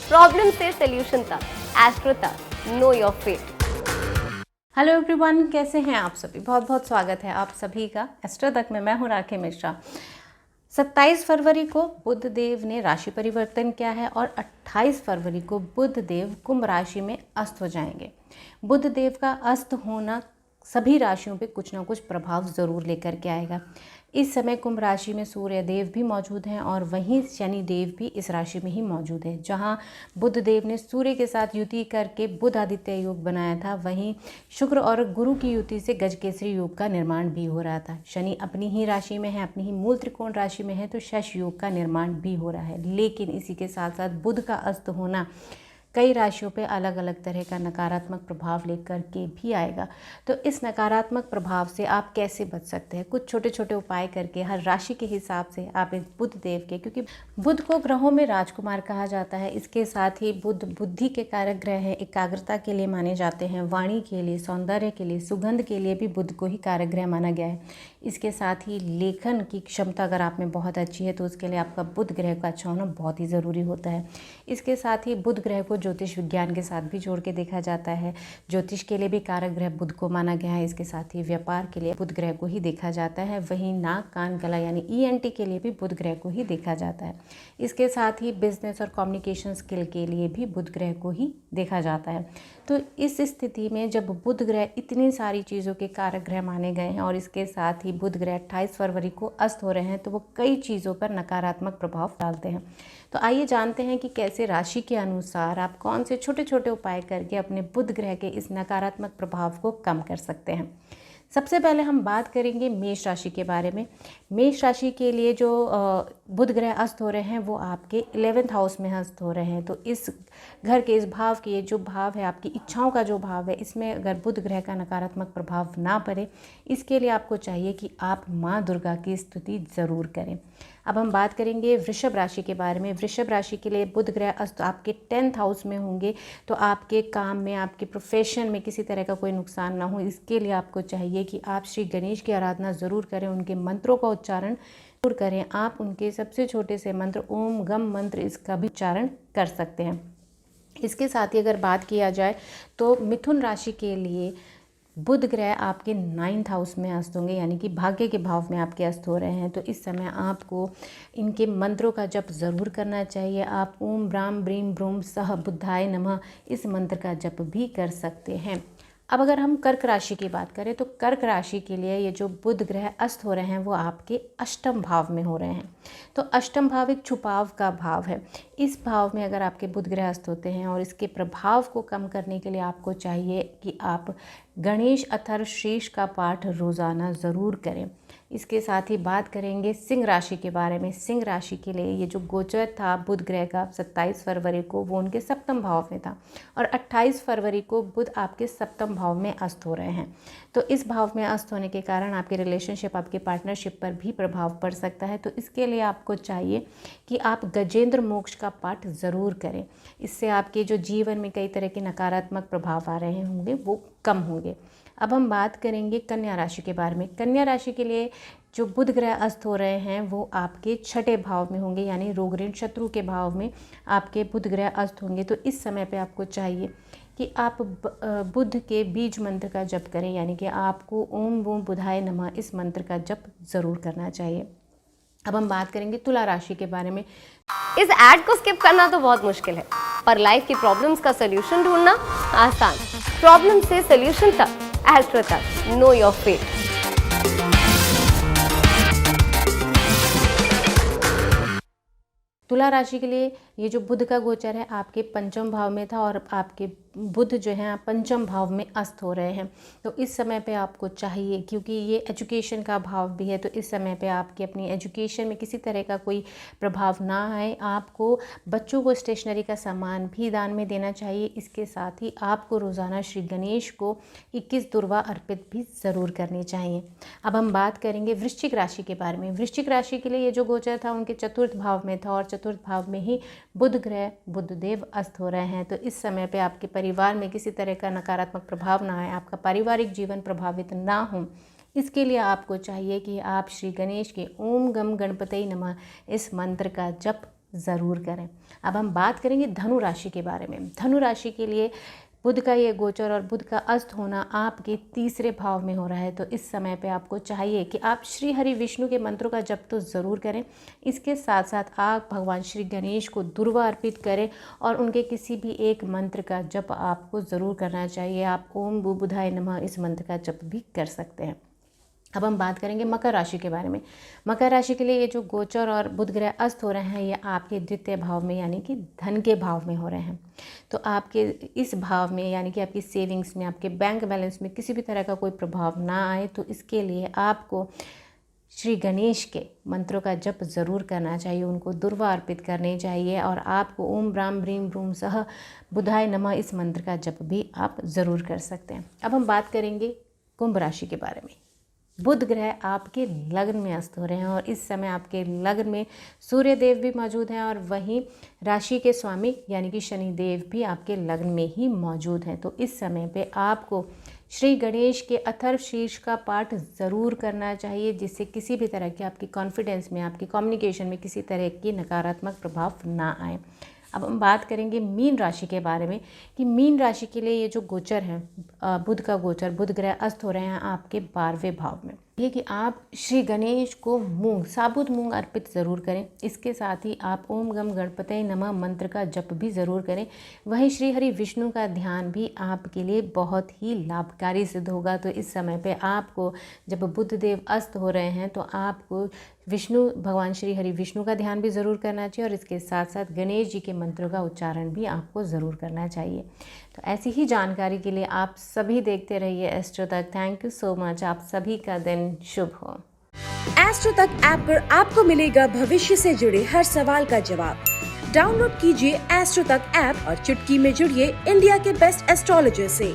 Problem से solution तक, astro तक, know your fate. Hello everyone, कैसे हैं आप सभी। बहुत बहुत स्वागत है आप सभी का एस्ट्रो तक में। मैं हूं राखी मिश्रा। 27 फरवरी को बुध देव ने राशि परिवर्तन किया है और 28 फरवरी को बुध देव कुंभ राशि में अस्त हो जाएंगे। बुध देव का अस्त होना सभी राशियों पे कुछ ना कुछ प्रभाव ज़रूर लेकर के आएगा। इस समय कुंभ राशि में सूर्य देव भी मौजूद हैं और वहीं शनि देव भी इस राशि में ही मौजूद है। जहां बुध देव ने सूर्य के साथ युति करके बुध आदित्य योग बनाया था, वहीं शुक्र और गुरु की युति से गजकेसरी योग का निर्माण भी हो रहा था। शनि अपनी ही राशि में है, अपनी ही मूल त्रिकोण राशि में है, तो शश योग का निर्माण भी हो रहा है। लेकिन इसी के साथ साथ बुध का अस्त होना कई राशियों पे अलग अलग तरह का नकारात्मक प्रभाव लेकर के भी आएगा। तो इस नकारात्मक प्रभाव से आप कैसे बच सकते हैं, कुछ छोटे छोटे उपाय करके हर राशि के हिसाब से आप इस बुध देव के, क्योंकि बुध को ग्रहों में राजकुमार कहा जाता है, इसके साथ ही बुध बुद्धि के कारक ग्रह हैं, एकाग्रता के लिए माने जाते हैं, वाणी के लिए, सौंदर्य के लिए, सुगंध के लिए भी बुध को ही कारक ग्रह माना गया है। इसके साथ ही लेखन की क्षमता अगर आप में बहुत अच्छी है तो उसके लिए आपका बुध ग्रह का अच्छा होना बहुत ही ज़रूरी होता है। इसके साथ ही बुध ग्रह को ज्योतिष विज्ञान के साथ भी जोड़ के देखा जाता है। ज्योतिष के लिए भी कारक ग्रह बुध को माना गया है। इसके साथ ही व्यापार के लिए बुध ग्रह को ही देखा जाता है। वहीं नाक कान गला यानी ENT के लिए भी बुध ग्रह को ही देखा जाता है। इसके साथ ही बिजनेस और कम्युनिकेशन स्किल के लिए भी बुध ग्रह को ही देखा जाता है। तो इस स्थिति में जब बुध ग्रह इतनी सारी चीज़ों के कारक ग्रह माने गए हैं और इसके साथ ही बुध ग्रह 28 फरवरी को अस्त हो रहे हैं, तो वो कई चीज़ों पर नकारात्मक प्रभाव डालते हैं। तो आइए जानते हैं कि कैसे राशि के अनुसार आप कौन से छोटे छोटे उपाय करके अपने बुध ग्रह के इस नकारात्मक प्रभाव को कम कर सकते हैं। सबसे पहले हम बात करेंगे मेष राशि के बारे में। मेष राशि के लिए जो बुध ग्रह अस्त हो रहे हैं वो आपके 11th हाउस में अस्त हो रहे हैं। तो इस घर के इस भाव के जो भाव है, आपकी इच्छाओं का जो भाव है, इसमें अगर बुध ग्रह का नकारात्मक प्रभाव ना पड़े, इसके लिए आपको चाहिए कि आप माँ दुर्गा की स्तुति ज़रूर करें। अब हम बात करेंगे वृषभ राशि के बारे में। वृषभ राशि के लिए बुध ग्रह अस्त आपके 10th हाउस में होंगे, तो आपके काम में, आपके प्रोफेशन में किसी तरह का कोई नुकसान ना हो, इसके लिए आपको चाहिए कि आप श्री गणेश की आराधना ज़रूर करें, उनके मंत्रों का उच्चारण जरूर करें। आप उनके सबसे छोटे से मंत्र ओम गम मंत्र, इसका भी उच्चारण कर सकते हैं। इसके साथ ही अगर बात किया जाए तो मिथुन राशि के लिए बुध ग्रह आपके 9th हाउस में अस्त होंगे, यानी कि भाग्य के भाव में आपके अस्त हो रहे हैं। तो इस समय आपको इनके मंत्रों का जप ज़रूर करना चाहिए। आप ओम ब्राम ब्रीम ब्रूम सह बुद्धाय नमः इस मंत्र का जप भी कर सकते हैं। अब अगर हम कर्क राशि की बात करें तो कर्क राशि के लिए ये जो बुध ग्रह अस्त हो रहे हैं वो आपके अष्टम भाव में हो रहे हैं। तो अष्टम भाव एक छुपाव का भाव है। इस भाव में अगर आपके बुध ग्रह अस्त होते हैं और इसके प्रभाव को कम करने के लिए आपको चाहिए कि आप गणेश अथर्व शीर्ष का पाठ रोज़ाना ज़रूर करें। इसके साथ ही बात करेंगे सिंह राशि के बारे में। सिंह राशि के लिए ये जो गोचर था बुध ग्रह का 27 फरवरी को, वो उनके सप्तम भाव में था और 28 फरवरी को बुध आपके सप्तम भाव में अस्त हो रहे हैं। तो इस भाव में अस्त होने के कारण आपके रिलेशनशिप, आपके पार्टनरशिप पर भी प्रभाव पड़ सकता है। तो इसके लिए आपको चाहिए कि आप गजेंद्र मोक्ष का पाठ ज़रूर करें। इससे आपके जो जीवन में कई तरह के नकारात्मक प्रभाव आ रहे होंगे वो कम होंगे। अब हम बात करेंगे कन्या राशि के बारे में। कन्या राशि के लिए जो बुध ग्रह अस्त हो रहे हैं वो आपके 6ठे भाव में होंगे, यानी रोग ऋण शत्रु के भाव में आपके बुध ग्रह अस्त होंगे। तो इस समय पे आपको चाहिए कि आप बुध के बीज मंत्र का जप करें, यानी कि आपको ओम बूम बुधाय नमः इस मंत्र का जप ज़रूर करना चाहिए। अब हम बात करेंगे तुला राशि के बारे में। इस ऐड को स्किप करना तो बहुत मुश्किल है, पर लाइफ की प्रॉब्लम्स का सोल्यूशन ढूंढना आसान। प्रॉब्लम से सोल्यूशन तक, एस्ट्रो तक, नो योर फेट। तुला राशि के लिए ये जो बुध का गोचर है आपके पंचम भाव में था और आपके बुध जो है पंचम भाव में अस्त हो रहे हैं। तो इस समय पे आपको चाहिए, क्योंकि ये एजुकेशन का भाव भी है, तो इस समय पे आपकी अपनी एजुकेशन में किसी तरह का कोई प्रभाव ना आए। आपको बच्चों को स्टेशनरी का सामान भी दान में देना चाहिए। इसके साथ ही आपको रोज़ाना श्री गणेश को 21 दुर्वा अर्पित भी ज़रूर करनी चाहिए। अब हम बात करेंगे वृश्चिक राशि के बारे में। वृश्चिक राशि के लिए ये जो गोचर था उनके चतुर्थ भाव में था और चतुर्थ भाव में ही बुध ग्रह बुधदेव अस्त हो रहे हैं। तो इस समय पे आपके परिवार में किसी तरह का नकारात्मक प्रभाव ना आए, आपका पारिवारिक जीवन प्रभावित ना हो, इसके लिए आपको चाहिए कि आप श्री गणेश के ओम गम गणपतये नमः इस मंत्र का जप ज़रूर करें। अब हम बात करेंगे धनु राशि के बारे में। धनु राशि के लिए बुध का ये गोचर और बुध का अस्त होना आपके तीसरे भाव में हो रहा है, तो इस समय पे आपको चाहिए कि आप श्री हरि विष्णु के मंत्रों का जप तो ज़रूर करें। इसके साथ साथ आप भगवान श्री गणेश को दुर्वा अर्पित करें और उनके किसी भी एक मंत्र का जप आपको ज़रूर करना चाहिए। आप ओम बुधाय नमः इस मंत्र का जप भी कर सकते हैं। अब हम बात करेंगे मकर राशि के बारे में। मकर राशि के लिए ये जो गोचर और बुध ग्रह अस्त हो रहे हैं, ये आपके द्वितीय भाव में यानी कि धन के भाव में हो रहे हैं। तो आपके इस भाव में यानी कि आपकी सेविंग्स में, आपके बैंक बैलेंस में किसी भी तरह का कोई प्रभाव ना आए, तो इसके लिए आपको श्री गणेश के मंत्रों का जप ज़रूर करना चाहिए, उनको दुर्वा अर्पित करनी चाहिए और आपको ओम ब्राम ब्रीम ब्रूम सह बुधाय नमः इस मंत्र का जप भी आप ज़रूर कर सकते हैं। अब हम बात करेंगे कुंभ राशि के बारे में। बुध ग्रह आपके लग्न में अस्त हो रहे हैं और इस समय आपके लग्न में सूर्य देव भी मौजूद हैं और वहीं राशि के स्वामी यानी कि शनि देव भी आपके लग्न में ही मौजूद हैं। तो इस समय पे आपको श्री गणेश के अथर्व शीर्ष का पाठ ज़रूर करना चाहिए, जिससे किसी भी तरह की आपकी कॉन्फिडेंस में, आपकी कम्युनिकेशन में किसी तरह की नकारात्मक प्रभाव ना आए। अब हम बात करेंगे मीन राशि के बारे में कि मीन राशि के लिए ये जो गोचर है, बुध का गोचर, बुध ग्रह अस्त हो रहे हैं आपके 12वें भाव में। ये कि आप श्री गणेश को मूंग, साबुत मूंग अर्पित ज़रूर करें। इसके साथ ही आप ओम गम गणपतये नमः मंत्र का जप भी ज़रूर करें। वहीं श्री हरि विष्णु का ध्यान भी आपके लिए बहुत ही लाभकारी सिद्ध होगा। तो इस समय पे आपको, जब बुध देव अस्त हो रहे हैं, तो आपको विष्णु भगवान श्री हरि विष्णु का ध्यान भी ज़रूर करना चाहिए और इसके साथ साथ गणेश जी के मंत्रों का उच्चारण भी आपको ज़रूर करना चाहिए। तो ऐसी ही जानकारी के लिए आप सभी देखते रहिए एस्ट्रो तक। Thank you so much. आप सभी का दिन शुभ हो। एस्ट्रो तक ऐप पर आपको मिलेगा भविष्य से जुड़े हर सवाल का जवाब। डाउनलोड कीजिए एस्ट्रो तक ऐप और चुटकी में जुड़िए इंडिया के बेस्ट एस्ट्रोलॉजर से।